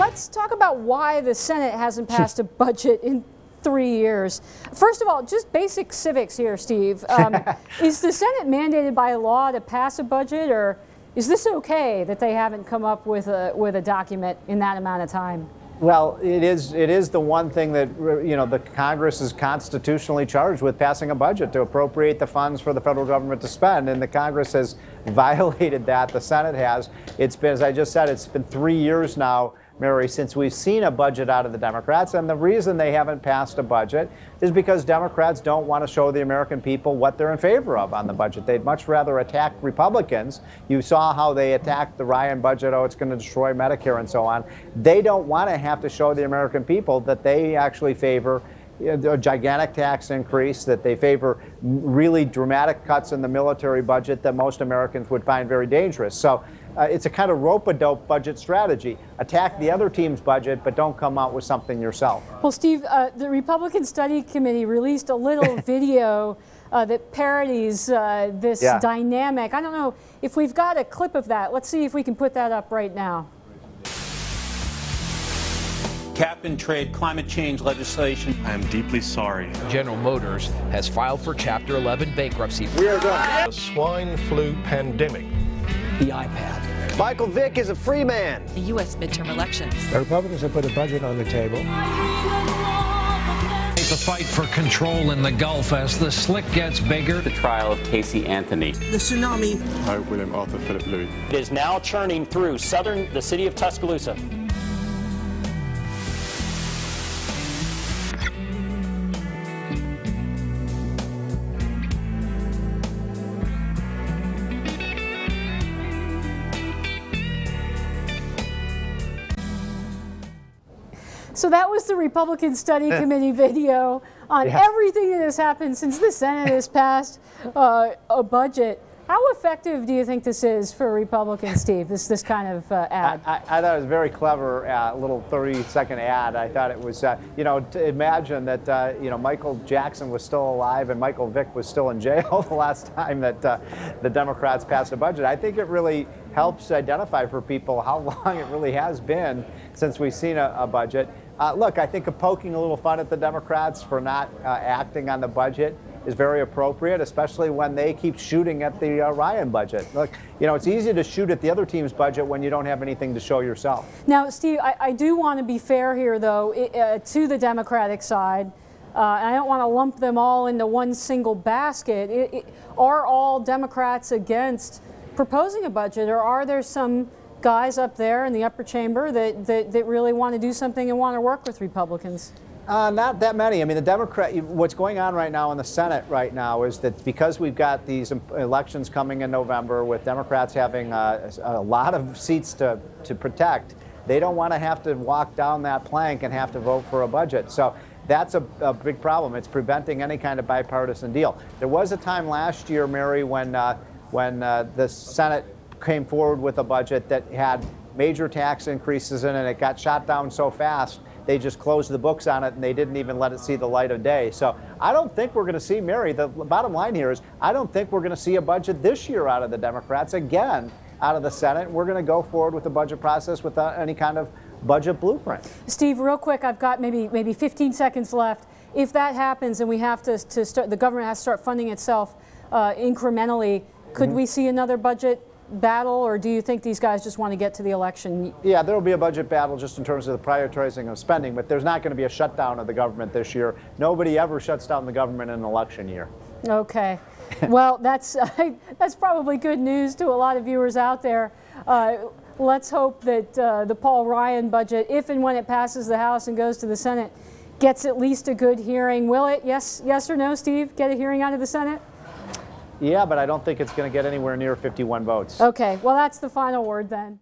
let's talk about why the Senate hasn't passed a budget in 3 years. First of all, just basic civics here, Steve. Is the Senate mandated by law to pass a budget, or is this okay that they haven't come up with a document in that amount of time? Well, it is the one thing that, you know, the Congress is constitutionally charged with, passing a budget to appropriate the funds for the federal government to spend, and the Congress has violated that. The Senate has. It's been, as I just said, it's been 3 years now, Mary, since we've seen a budget out of the Democrats, and the reason they haven't passed a budget is because Democrats don't want to show the American people what they're in favor of on the budget. They'd much rather attack Republicans. You saw how they attacked the Ryan budget, oh, it's going to destroy Medicare and so on. They don't want to have to show the American people that they actually favor a gigantic tax increase, that they favor really dramatic cuts in the military budget that most Americans would find very dangerous. So it's a kind of rope-a-dope budget strategy. Attack the other team's budget, but don't come out with something yourself. Well, Steve, the Republican Study Committee released a little video that parodies this dynamic. I don't know if we've got a clip of that. Let's see if we can put that up right now. Cap and trade climate change legislation. I am deeply sorry. General Motors has filed for Chapter 11 bankruptcy. We are done. The swine flu pandemic. The iPad. Michael Vick is a free man. The U.S. midterm elections. The Republicans have put a budget on the table. The fight for control in the Gulf as the slick gets bigger. The trial of Casey Anthony. The tsunami. I, William Arthur Philip Louis. It is now churning through the city of Tuscaloosa. So that was the Republican Study Committee video on everything that has happened since the Senate has passed a budget. How effective do you think this is for Republicans, Steve, this kind of ad? I thought it was a very clever little 30-second ad. I thought it was, you know, to imagine that, you know, Michael Jackson was still alive and Michael Vick was still in jail the last time that the Democrats passed a budget. I think it really helps identify for people how long it really has been since we've seen a budget. Look, I think poking a little fun at the Democrats for not acting on the budget is very appropriate, especially when they keep shooting at the Ryan budget. Look, you know, it's easy to shoot at the other team's budget when you don't have anything to show yourself. Now, Steve, I do want to be fair here, though, to the Democratic side. And I don't want to lump them all into one single basket. Are all Democrats against proposing a budget, or are there some guys up there in the upper chamber that really want to do something and want to work with Republicans? Not that many. I mean, what's going on right now in the Senate right now is that because we've got these elections coming in November with Democrats having a lot of seats to protect, they don't want to have to walk down that plank and have to vote for a budget. So that's a big problem. It's preventing any kind of bipartisan deal. There was a time last year, Mary, when the Senate came forward with a budget that had major tax increases in it, and it got shot down so fast they just closed the books on it and they didn't even let it see the light of day. So I don't think we're going to see, Mary, the bottom line here is I don't think we're going to see a budget this year out of the Democrats again out of the Senate. We're going to go forward with the budget process without any kind of budget blueprint. Steve, real quick, I've got maybe 15 seconds left. If that happens and we have to start, the government has to start funding itself incrementally, could we see another budget battle, or do you think these guys just want to get to the election? Yeah, there will be a budget battle just in terms of the prioritizing of spending, but there's not going to be a shutdown of the government this year. Nobody ever shuts down the government in an election year. Okay. Well, that's probably good news to a lot of viewers out there. Let's hope that the Paul Ryan budget, if and when it passes the House and goes to the Senate, gets at least a good hearing. Will it? Yes or no, Steve? Get a hearing out of the Senate? Yeah, but I don't think it's going to get anywhere near 51 votes. Okay, well, that's the final word then.